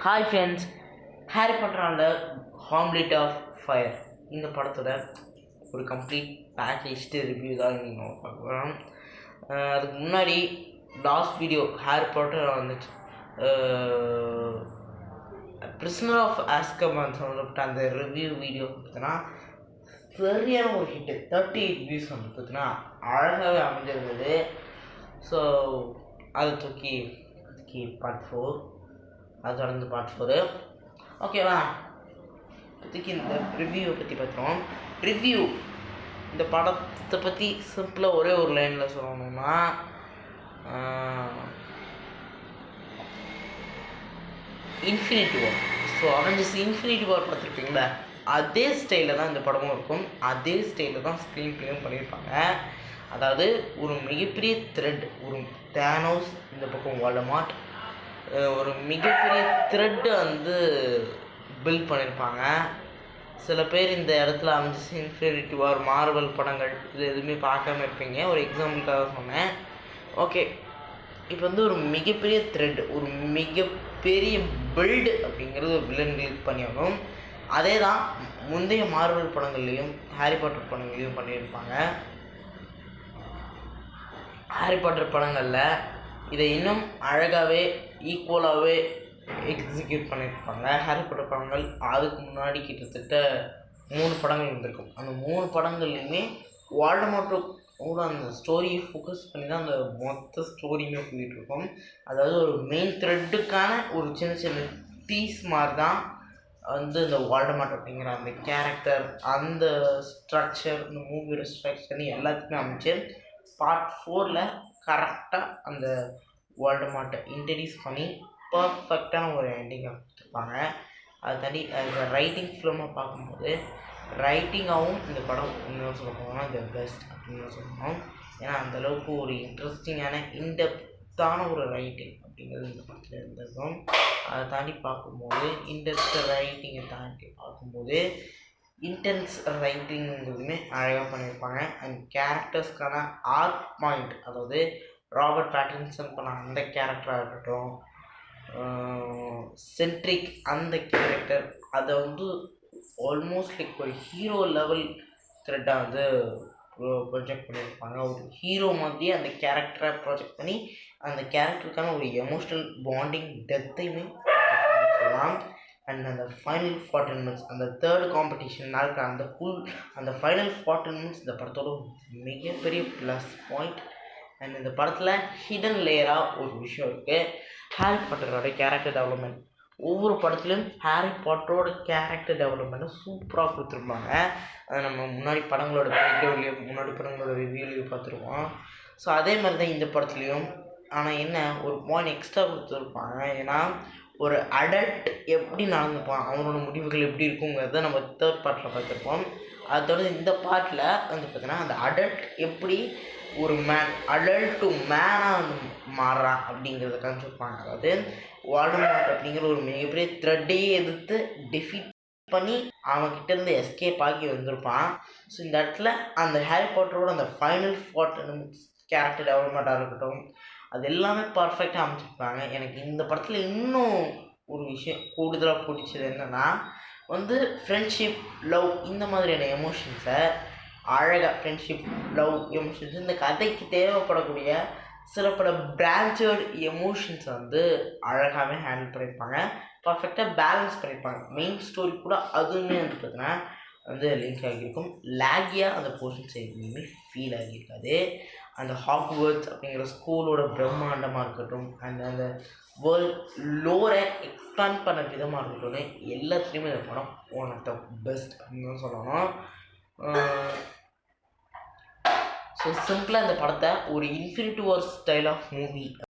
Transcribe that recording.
Hi friends, Harry பாட்டரான Goblet of Fire இந்த படத்தோட ஒரு கம்ப்ளீட் பேக்கேஜ்டு ரிவ்யூ தான் நீங்கள் பார்க்கலாம். அதுக்கு முன்னாடி லாஸ்ட் வீடியோ ஹாரி பாட்டர் வந்துச்சு பிரிசனர் ஆஃப் ஆஸ்கபான் சம்மந்தப்பட்ட அந்த ரிவ்யூ வீடியோ பார்த்தீங்கன்னா சரியான ஒரு ஹிட்டு 38 வியூஸ் வந்து பார்த்தீங்கன்னா அழகாகவே அமைஞ்சிருந்தது. ஸோ அதை தூக்கி பார்ட் 4 அது தொடர்ந்து பார்ட் 4 ஓகேவா. இப்போதைக்கு இந்த ரிவ்யூவை பற்றி பார்த்துருவோம். ரிவ்யூ இந்த படத்தை பற்றி சிம்பிளாக ஒரே ஒரு லைனில் சொல்லணும்னா இன்ஃபினிட்டி வார். ஸோ அவெஞ்சர்ஸ் இன்ஃபினிட்டி வார் பார்த்துருப்பீங்களா, அதே ஸ்டைலில் தான் இந்த படமும் இருக்கும், அதே ஸ்டைலில் தான் ஸ்க்ரீன் ப்ளேயும் பண்ணியிருப்பாங்க. அதாவது ஒரு மிகப்பெரிய த்ரெட், ஒரு தேனோஸ், இந்த பக்கம் வால்டமார்ட், ஒரு மிகப்பெரிய த்ரெட்டு வந்து பில்ட் பண்ணியிருப்பாங்க. சில பேர் இந்த இடத்துல அவெஞ்சர்ஸ் இன்ஃபினிட்டி வார், மார்வல் படங்கள் இது எதுவுமே பார்க்காம இருப்பீங்க, ஒரு எக்ஸாம்பிளுக்காக சொன்னேன். ஓகே, இப்போ வந்து ஒரு மிகப்பெரிய த்ரெட், ஒரு மிகப்பெரிய பில்டு அப்படிங்கிறது ஒரு வில்லன்களுக்கு பண்ணியாகும். அதே தான் முந்தைய மார்வல் படங்கள்லேயும் ஹாரி பாட்டர் படங்கள்லேயும் பண்ணியிருப்பாங்க. ஹாரி பாட்டர் படங்களில் இதை இன்னும் அழகாகவே ஈக்குவலாகவே எக்ஸிக்யூட் பண்ணியிருப்பாங்க. ஹாரி பாட்டர் படங்கள் அதுக்கு முன்னாடி கிட்டத்தட்ட 3 படங்கள் வந்திருக்கும். அந்த 3 படங்கள்லையுமே வால்டமார்ட்டோட அந்த ஸ்டோரியை ஃபோக்கஸ் பண்ணி தான் அந்த மொத்த ஸ்டோரியுமே போயிட்டுருக்கும். அதாவது ஒரு மெயின் த்ரெட்டுக்கான ஒரு சின்ன சின்ன பீஸ் மாதிரி தான் வந்து இந்த வால்டமார்ட் அப்படிங்கிற அந்த கேரக்டர், அந்த ஸ்ட்ரக்சர், இந்த மூவியோட ஸ்ட்ரக்சர்னு எல்லாத்துக்குமே அமைச்சு பார்ட் 4ல் கரெக்டாக அந்த வால்டமார்ட்டை இன்ட்ரடியூஸ் பண்ணி பர்ஃபெக்டான ஒரு எண்டிங்கை கொடுத்துருப்பாங்க. அதை தாண்டி ரைட்டிங் ஃபிலிமாக பார்க்கும்போது ரைட்டிங்காகவும் இந்த படம் இன்னும் சொல்ல போனால் த பெஸ்ட் அப்படின்னு சொல்லணும். ஏன்னா அந்தளவுக்கு ஒரு இன்ட்ரெஸ்டிங்கான இன்டெப்த்தான ஒரு ரைட்டிங் அப்படிங்கிறது இந்த படத்தில் இருந்திருக்கும். அதை தாண்டி பார்க்கும்போது இன்டெப்த் ரைட்டிங்கை தாண்டி பார்க்கும்போது இன்டென்ஸ் ரைட்டிங்கிறதுமே அழகாக பண்ணியிருப்பாங்க. அண்ட் கேரக்டர்ஸ்க்கான ஆர்க் பாயிண்ட், அதாவது ராபர்ட் பேட்டின்சன் பண்ண அந்த கேரக்டராக இருக்கட்டும், சென்ட்ரிக் அந்த கேரக்டர், அதை வந்து ஆல்மோஸ்ட் லைக் ஒரு ஹீரோ லெவல் த்ரெட்டாக வந்து ப்ரொஜெக்ட் பண்ணியிருப்பாங்க. ஒரு ஹீரோ மாதிரியே அந்த கேரக்டரை ப்ரொஜெக்ட் பண்ணி அந்த கேரக்டருக்கான ஒரு எமோஷ்னல் பாண்டிங் டெப்த்தையுமே சொல்லலாம். அண்ட் அந்த ஃபைனல் 14 மினிட்ஸ், அந்த தேர்ட் காம்படிஷன் நடக்கிற அந்த ஃபைனல் 14 மினிட்ஸ் இந்த படத்தோட மிகப்பெரிய ப்ளஸ் பாயிண்ட். அண்ட் இந்த படத்தில் ஹிடன் லேயராக ஒரு விஷயம் இருக்குது, ஹாரி பாட்டரோட கேரக்டர் டெவலப்மெண்ட். ஒவ்வொரு படத்துலையும் ஹாரி பாட்டரோட கேரக்டர் டெவலப்மெண்ட்டை சூப்பராக கொடுத்துருப்பாங்க. அதை நம்ம முன்னாடி படங்களோட ரிவ்யூலையும் முன்னாடி படங்களோட ரிவ்யூலையும் பார்த்துருவோம். ஸோ அதே மாதிரி தான் இந்த படத்துலையும். ஆனால் என்ன ஒரு பாயிண்ட் எக்ஸ்ட்ரா கொடுத்துருப்பாங்க. ஏன்னா ஒரு அடல்ட் எப்படி நடந்துப்பான், அவனோட முடிவுகள் எப்படி இருக்குங்கிறத நம்ம தேர்ட் பார்ட்டில் பார்த்துருப்போம். அதோட இந்த பார்ட்டில் வந்து பார்த்தீங்கன்னா அந்த அடல்ட் எப்படி ஒரு அடல்ட் டு மேனாக வந்து மாறுறான் அப்படிங்கிறத காமிச்சிருப்பாங்க. அதாவது வால்டமார்ட் அப்படிங்கிற ஒரு மிகப்பெரிய த்ரெட்டையே எதிர்த்து டிஃபீட் பண்ணி அவன்கிட்டேருந்து எஸ்கேப் ஆகி வந்திருப்பான். ஸோ இந்த இடத்துல அந்த ஹாரி பாட்டரோட அந்த ஃபைனல் 14 மினிட்ஸ் கேரக்டர் டெவலப்மெண்ட்டாக இருக்கட்டும், அது எல்லாமே பர்ஃபெக்டாக அமைச்சிருப்பாங்க. எனக்கு இந்த படத்தில் இன்னும் ஒரு விஷயம் கூடுதலாக பிடிச்சது என்னென்னா வந்து ஃப்ரெண்ட்ஷிப், லவ், இந்த மாதிரியான எமோஷன்ஸை அழகாக, ஃப்ரெண்ட்ஷிப், லவ் எமோஷன்ஸ், இந்த கதைக்கு தேவைப்படக்கூடிய சில பல பிரான்ச்சட் எமோஷன்ஸை வந்து அழகாகவே ஹேண்டில் பண்ணியிருப்பாங்க, பர்ஃபெக்டாக பேலன்ஸ் பண்ணியிருப்பாங்க. மெயின் ஸ்டோரி கூட அதுவுமே வந்து பார்த்தீங்கன்னா வந்து லிங்க் ஆகியிருக்கும். லேகியாக அந்த போர்ஷன்ஸ் எதுவுமே ஃபீல் ஆகியிருக்காது. அந்த ஹாக்வர்ட்ஸ் அப்படிங்கிற ஸ்கூலோட பிரம்மாண்டமாக இருக்கட்டும், அந்த வேர்ல்ட் லோரை எக்ஸ்பேண்ட் பண்ண விதமாக இருக்கட்டும்னு எல்லாத்துலேயுமே இந்த படம் ஒன் ஆஃப் த பெஸ்ட் அப்படின்னு சொல்லணும். ஸோ சிம்பிளாக இந்த படத்தை ஒரு infinity war style of movie